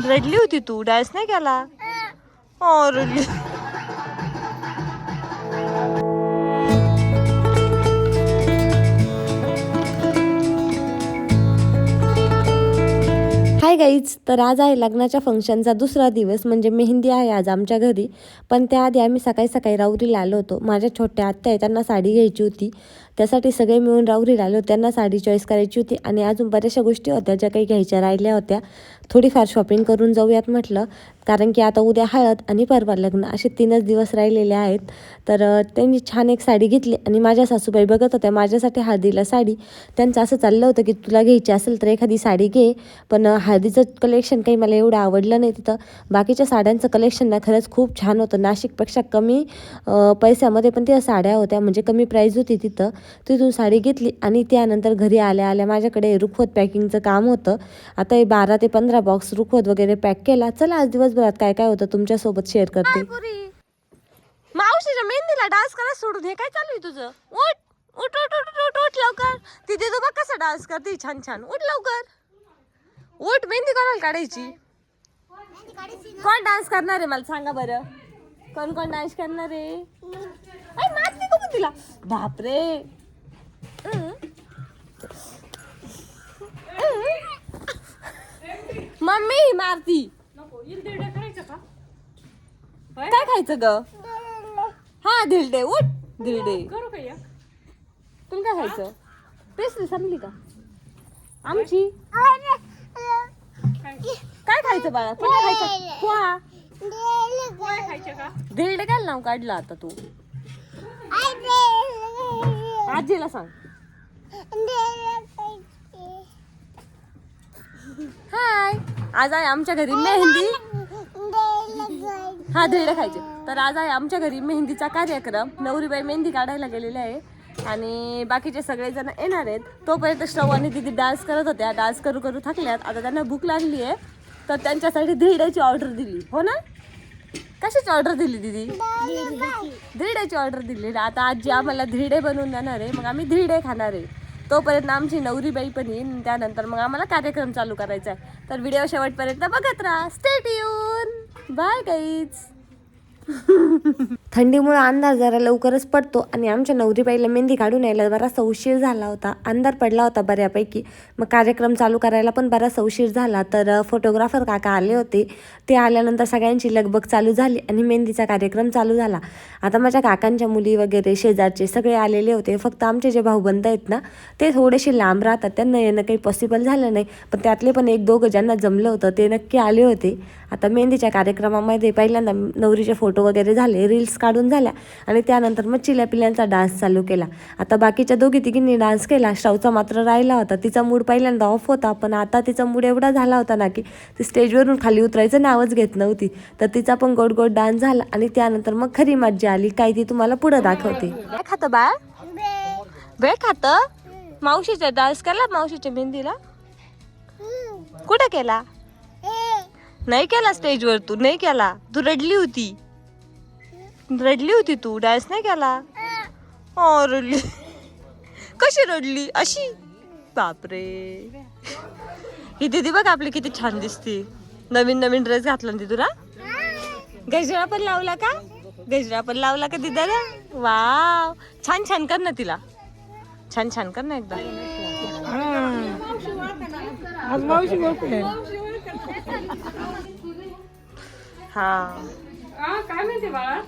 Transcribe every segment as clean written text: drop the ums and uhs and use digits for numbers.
रडली होती तू, डान्स नाही केला? हो रडली. हाय गाईज, तर आज आहे लग्नाच्या फंक्शनचा दुसरा दिवस, म्हणजे मेहंदी आहे आज आमच्या घरी. पण त्याआधी आम्ही सकाळी सकाळी राहुरीला आलो होतो. माझ्या छोट्या आत्या आहे, त्यांना साडी घ्यायची होती, त्यासाठी सगळे मिळून राहुरीला आलो. त्यांना साडी चॉईस करायची होती आणि अजून बऱ्याचशा गोष्टी होत्या ज्या काही घ्यायच्या राहिल्या होत्या. थोडीफार शॉपिंग करून जाऊयात म्हटलं, कारण की आता उद्या हळद आणि परवा लग्न असे 3च दिवस राहिलेले आहेत. तर त्यांनी छान एक साडी घेतली आणि माझ्या सासूबाई बघत होत्या माझ्यासाठी हळदीला साडी. त्यांचं असं चाललं होतं की तुला घ्यायची असेल तर एखादी साडी घे, पण हळदीचं कलेक्शन काही मला एवढं आवडलं नाही. तिथं बाकीच्या साड्यांचं कलेक्शन ना खरंच खूप छान होतं. नाशिकपेक्षा कमी पैशामध्ये पण त्या साड्या होत्या, म्हणजे कमी प्राईज होती तिथं. तिथून साडी घेतली आणि त्यानंतर घरी आल्या आल्या माझ्याकडे रुखवत पॅकिंगचं काम होतं. आता हे 12 ते 15 बॉक्स रुखवत वगैरे पॅक केला. चला आज दिवसभरात काय काय होतं तुमच्यासोबत शेअर करते. मावशीच्या मेहंदीला डान्स करायला सोडून हे काय चालू आहे तुझं? उठ उठ उठ उठ उठ उठ लवकर. तिथे तू बघ कसा डान्स करते छान छान. उठ लवकर उठ, मेहंदी कोणाला काढायची? कोण डान्स करणार आहे मला सांगा बरं. कोण कोण डान्स करणार आहे? अरे मारते का तिला? बापरे. मम्मी मारती. काय खायचं ग? हा धिरडे. उठ धिरडे. तुला काय खायचं? पेस्ट्री संपली का आमची? काय खायचं बाळा? तुला खायचं पोहा? धिरडे काय नाव काढलं आता तू? आजीला सांग. हाय, आज आहे आमच्या घरी मेहंदी. हा धिरडे खायचे. तर आज आहे आमच्या घरी मेहंदीचा कार्यक्रम. नवरीबाई मेहंदी काढायला गेलेले आहे आणि बाकीचे सगळेजण येणार आहेत. तोपर्यंत श्रव आणि दिदी डान्स करत होत्या. डान्स करू करू थकल्यात. आता त्यांना भूक लागली आहे, तर त्यांच्यासाठी धिरड्याची ऑर्डर दिली. हो ना? कशाची ऑर्डर दिली दीदी? धिरड्याची ऑर्डर दिली. आता आजी आम्हाला धिरडे बनवून देणार आहे, मग आम्ही धिरडे खाणार आहे. तोपर्यंत आमची नवरीबाई पण येईन, त्यानंतर मग आम्हाला कार्यक्रम चालू करायचा आहे. तर व्हिडिओ शेवटपर्यंत बघत राहा. Stay tuned. Bye guys. थंडीमुळे अंधार जरा लवकरच पडतो आणि आमच्या नवरीबाईला मेहंदी काढून यायला बराचसा उशीर झाला होता. अंधार पडला होता बऱ्यापैकी, मग कार्यक्रम चालू करायला पण बराचसा उशीर झाला. तर फोटोग्राफर काका आले होते. ते आल्यानंतर सगळ्यांची लगबग चालू झाली आणि मेहंदीचा कार्यक्रम चालू झाला. आता माझ्या काकांच्या मुली वगैरे शेजारचे सगळे आलेले होते. फक्त आमचे जे भाऊबंद आहेत ना, ते थोडेसे लांब राहतात, त्यांना येणं काही पॉसिबल झालं नाही. पण त्यातले पण 1-2 ज्यांना जमलं होतं ते नक्की आले होते. आता मेहंदीच्या कार्यक्रमामध्ये पहिल्यांदा नवरीचे फोटो वगैरे झाले, रील्स काढून झाल्या आणि त्यानंतर मग चिल्या पिल्यांचा डान्स चालू केला. आता बाकीच्या 2-3 डान्स केला. श्रावचा मात्र राहिला होता. तिचा मूड पहिल्यांदा ऑफ होता, पण आता तिचा मूड एवढा झाला होता ना की ती स्टेजवरून खाली उतरायचं नावच घेत नव्हती. तर तिचा पण गोड गोड डान्स झाला आणि त्यानंतर मग खरी मज्जा आली. काय ती तुम्हाला पुढे दाखवते. काय खातं बाळ? वेळ खातं? मावशीचा डान्स केला? मावशीच्या मेहंदीला कुठे केला? नाही केला स्टेजवर. तू नाही केला. तू रडली होती. रडली होती तू, डान्स नाही केला? हो रडली. कशी रडली? अशी? बापरे. ही दीदी बघ आपली किती छान दिसते. नवीन नवीन ड्रेस घातला ना तुला. गजरा पण लावला का? गजरा पण लावला का दीदाला? वाव, छान छान कर ना तिला. छान छान कर ना एकदा. हा काय म्हणते बाळा?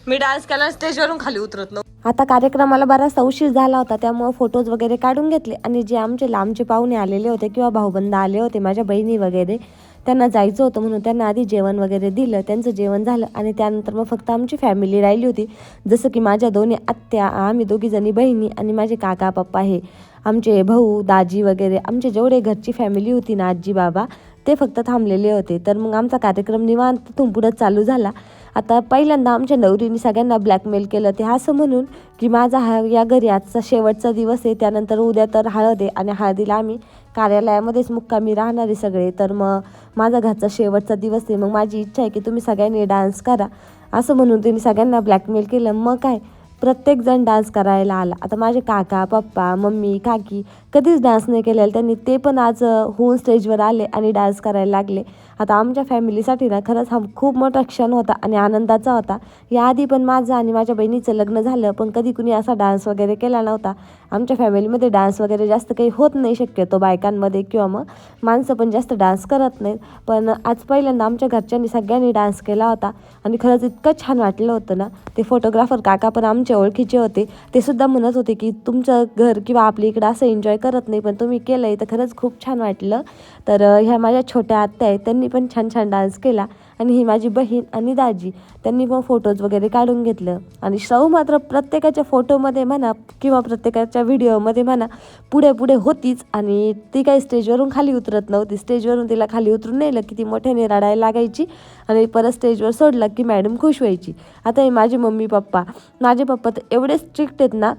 मी डान्स केला, स्टेजवरून खाली उतरत नव्हतं. आता कार्यक्रमाला बराचसा उशीर झाला होता, त्यामुळे फोटोज वगैरे काढून घेतले आणि जे आमचे लांबचे पाहुणे आलेले होते किंवा भाऊबंद आले होते, माझ्या बहिणी वगैरे, त्यांना जायचं होतं म्हणून त्यांना आधी जेवण वगैरे दिलं. त्यांचं जेवण झालं आणि त्यानंतर मग फक्त आमची फॅमिली राहिली होती. जसं की माझ्या 2 आत्या, आम्ही 2 बहिणी आणि माझे काका पप्पा, हे आमचे भाऊ दाजी वगैरे, आमचे जेवढे घरची फॅमिली होती ना, आजी बाबा, ते फक्त थांबलेले होते. तर मग आमचा कार्यक्रम निवांत तिथून पुढं चालू झाला. आता पहिल्यांदा आमच्या नवरीने सगळ्यांना ब्लॅकमेल केलं, ते असं म्हणून की माझा या घरी आजचा शेवटचा दिवस आहे, त्यानंतर उद्या तर हळद आहे आणि हळदीला आम्ही कार्यालयामध्येच मुक्कामी राहणारे सगळे. तर मग माझा घरचा शेवटचा दिवस आहे, मग माझी इच्छा आहे की तुम्ही सगळ्यांनी डान्स करा, असं म्हणून त्यांनी सगळ्यांना ब्लॅकमेल केलं. मग काय, प्रत्येकजण डान्स करायला आला. आता माझे काका पप्पा मम्मी काकी कधीच डान्स नाही केलेला त्यांनी, ते पण आज होऊन स्टेजवर आले आणि डान्स करायला लागले. आता आमच्या फॅमिलीसाठी ना खरंच हा खूप मोठा क्षण होता आणि आनंदाचा होता. याआधी पण माझं आणि माझ्या बहिणीचं लग्न झालं, पण कधी कुणी असा डान्स वगैरे केला नव्हता. आमच्या फॅमिलीमध्ये डान्स वगैरे जास्त काही होत नाही शक्यतो बायकांमध्ये, किंवा मग माणसं पण जास्त डान्स करत नाहीत. पण आज पहिल्यांदा आमच्या घरच्यांनी सगळ्यांनी डान्स केला होता आणि खरंच इतकं छान वाटलं होतं ना. ते फोटोग्राफर काका पण आमच्या ओळखीचे होते. ते सुद्धा म्हणत होते की तुमचं घर किंवा आपल्या इकडं असं एन्जॉय करत नाही, पण तुम्ही केलं आहे तर खरंच खूप छान वाटलं. तर ह्या माझ्या छोट्या आत्या आहेत, त्यांनी पण छान छान डान्स केला. आणि ही माझी बहीण आणि दाजी, त्यांनी पण फोटोज वगैरे काढून घेतलं. आणि श्राऊ मात्र प्रत्येकाच्या फोटोमध्ये म्हणा किंवा प्रत्येकाच्या व्हिडिओमध्ये म्हणा पुढे पुढे होतीच. आणि ती काही स्टेजवरून खाली उतरत नव्हती. स्टेजवरून तिला खाली उतरून नेलं की ती मोठ्याने रडायला लागायची आणि परत स्टेजवर सोडलं की मॅडम खुश व्हायची. आता हे माझे मम्मी पप्पा, माझे पप्पा तर एवढे स्ट्रिक्ट आहेत ना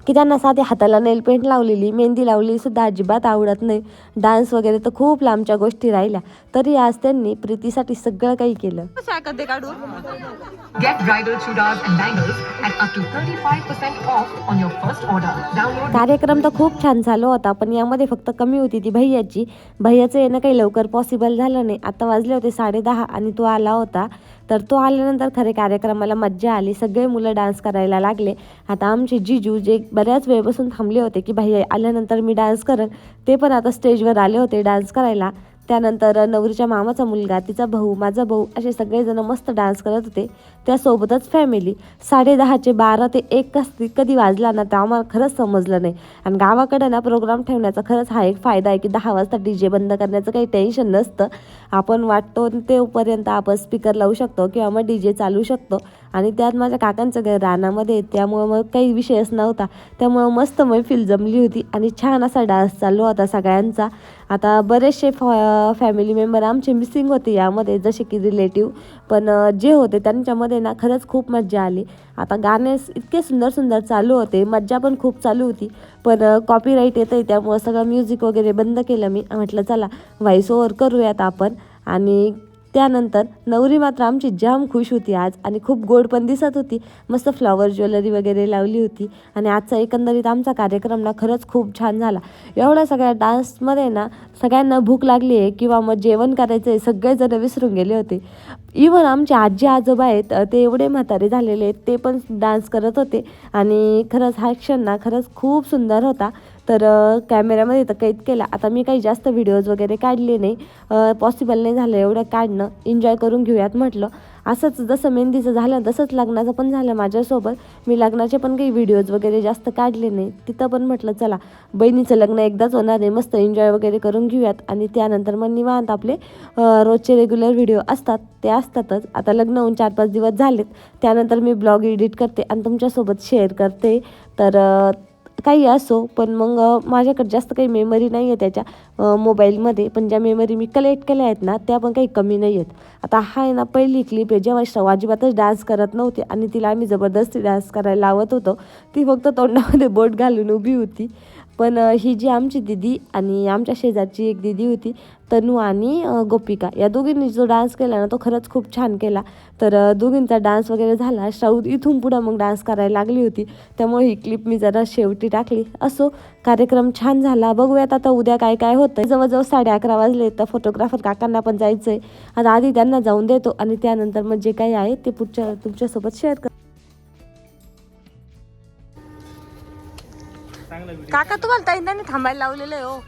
की त्यांना साधी हाताला नेल पेंट लावलेली, मेहंदी लावलेली सुद्धा अजिबात आवडत नाही. डान्स वगैरे तर खूप लांबच्या गोष्टी राहिल्या, तरी आज त्यांनी प्रीतीसाठी सगळं काही केलं. Get bridal chudas and bangles at up to 35% off on your first order. Download. कार्यक्रम तर खूप छान चालू होता, पण यामध्ये फक्त कमी होती ती भैयाची. भैयाचं येणं काही लवकर पॉसिबल झालं नाही. आता वाजले होते 10:30 आणि तो आला होता. तर तो आल्यानंतर खरे कार्यक्रमाला मज्जा आली. सगळे मुलं डान्स करायला लागले. आता आमचे जिजू जे बऱ्याच वेळपासून थांबले होते की भैया आल्यानंतर मी डान्स करेन, ते पण आता स्टेजवर आले होते डान्स करायला. त्यानंतर नवरीच्या मामाचा मुलगा, तिचा भाऊ, माझा भाऊ, असे सगळेजण मस्त डान्स करत होते. त्यासोबतच फॅमिली. 10:30चे 12 ते 1 कधी वाजला ना, तर आम्हाला खरंच समजलं नाही. आणि गावाकडे ना प्रोग्राम ठेवण्याचा खरंच हा एक फायदा आहे की 10 वाजता DJ बंद करण्याचं काही टेन्शन नसतं. आपण वाटतो तेपर्यंत आपण स्पीकर लावू शकतो किंवा मग DJ चालू शकतो. आणि त्यात माझ्या काकांचं घर रानामध्ये, त्यामुळं मग काही विषयच नव्हता. त्यामुळं मस्त मैफिल जमली होती आणि छान असा डान्स चालू होता सगळ्यांचा. आता बरेचसे फॅमिली मेंबर आमचे मिसिंग होते यामध्ये, जसे की रिलेटिव्ह, पण जे होते त्यांच्यामध्ये ना खरंच खूप मज्जा आली. आता गाणे इतके सुंदर सुंदर चालू होते, मज्जा पण खूप चालू होती. पण कॉपीराईट येतं आहे, त्यामुळं सगळं म्युझिक वगैरे बंद केलं मी. म्हटलं चला व्हॉइस ओव्हर करूयात आपण. आणि त्यानंतर नवरी मात्र आमची जाम खुश होती आज आणि खूप गोड पण दिसत होती. मस्त फ्लॉवर ज्वेलरी वगैरे लावली होती. आणि आजचा एकंदरीत आमचा कार्यक्रम ना खरंच खूप छान झाला. एवढ्या सगळ्या डान्समध्ये ना सगळ्यांना भूक लागली आहे किंवा मग जेवण करायचं आहे, सगळेजण विसरून गेले होते. इवन आमचे आजी आजोबा आहेत, ते एवढे म्हातारे झालेले आहेत, ते पण डान्स करत होते. आणि खरंच हा क्षण ना खरंच खूप सुंदर होता. तर कॅमेऱ्यामध्ये तर कैद केला. आता मी काही जास्त व्हिडिओज वगैरे काढले नाही, पॉसिबल नाही झालं एवढं काढणं. एन्जॉय करून घेऊयात म्हटलं. असंच जसं मेहंदीचं झालं तसंच लग्नाचं पण झालं माझ्यासोबत. मी लग्नाचे पण काही व्हिडिओज वगैरे जास्त काढले नाही. तिथं पण म्हटलं चला बहिणीचं लग्न एकदाच होणार आहे, मस्त एन्जॉय वगैरे करून घेऊयात. आणि त्यानंतर मग निवांत आपले रोजचे रेग्युलर व्हिडिओ असतात ते असतातच. आता लग्न होऊन 4-5 दिवस झालेत, त्यानंतर मी ब्लॉग एडिट करते आणि तुमच्यासोबत शेअर करते. तर काही असो, पण मग माझ्याकडे जास्त काही मेमरी नाही आहे त्याच्या मोबाईलमध्ये, पण ज्या मेमरी मी कलेक्ट केल्या आहेत ना त्या पण काही कमी नाही आहेत. आता हा आहे ना पहिली क्लिप आहे जेव्हा श्रव अजिबातच डान्स करत नव्हते आणि तिला आम्ही जबरदस्ती डान्स करायला लावत होतो. ती फक्त तोंडामध्ये बोट घालून उभी होती. पण ही जी आमची दिदी आणि आमच्या शेजारची एक दिदी होती, तनू आणि गोपिका, या दोघींनी जो डान्स केला ना तो खरंच खूप छान केला. तर दोघींचा डान्स वगैरे झाला. श्राऊ इथून पुढं मग डान्स करायला लागली होती, त्यामुळे ही क्लिप मी जरा शेवटी टाकली. असो, कार्यक्रम छान झाला. बघूयात आता उद्या काय काय होतं. जवळजवळ 11:30 वाजले, तर फोटोग्राफर काकांना पण जायचं आहे. आता आधी त्यांना जाऊन देतो आणि त्यानंतर मग जे काही आहे ते पुढच्या तुमच्यासोबत शेअर कर. काका तुम्हाला ताईंनी थांबायला लावलेलं आहे हो.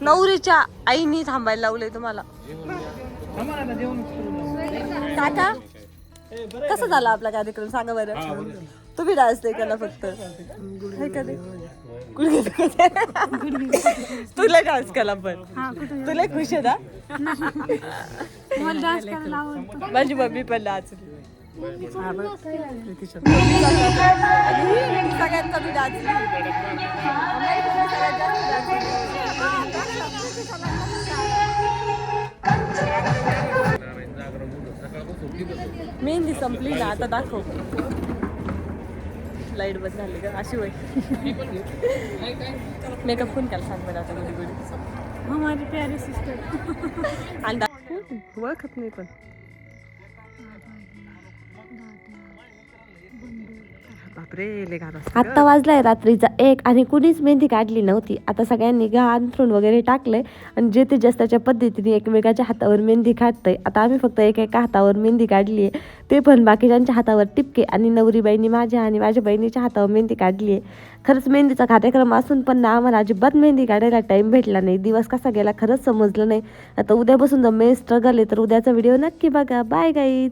नवरीच्या आईनी थांबायला लावलंय तुम्हाला. काका कसं झाला आपला कार्यक्रम सांगा बरं. तुम्ही डान्स नाही केला फक्त, तुला डान्स केला पण तुला खुश आहे ना. माझी मम्मी पण नाचली. सगळ्यात कमी डान्स मेहंदी संपली ना, आता दाखव. लाईट बंद झाली का अशी होय. मेकअप कोण केला सांग मला आता. हमारी प्यारी सिस्टर आणि ओळखत नाही पण बापरे लय घाण असतं आत्ता वाजलाय रात्रीचा 1 आणि कुणीच मेहंदी काढली नव्हती. आता सगळ्यांनी अंथरूण वगैरे टाकलंय आणि जे ते जास्तच्या पद्धतीने एकमेकाच्या हातावर मेहंदी काढतंय. आता आम्ही फक्त एका हातावर मेहंदी काढली आहे, ते पण बाकीच्यांच्या हातावर टिपके, आणि नवरीबाईंनी माझ्या आणि माझ्या बहिणीच्या हातावर मेहंदी काढली आहे. खरंच मेहंदीचा कार्यक्रम असून पण ना आम्हाला अजिबात मेहंदी काढायला टाईम भेटला नाही. दिवस कसा गेला खरंच समजलं नाही. आता उद्यापासून जर मेन स्ट्रगल आहे तर उद्याचा व्हिडिओ नक्की बघा. Bye guys.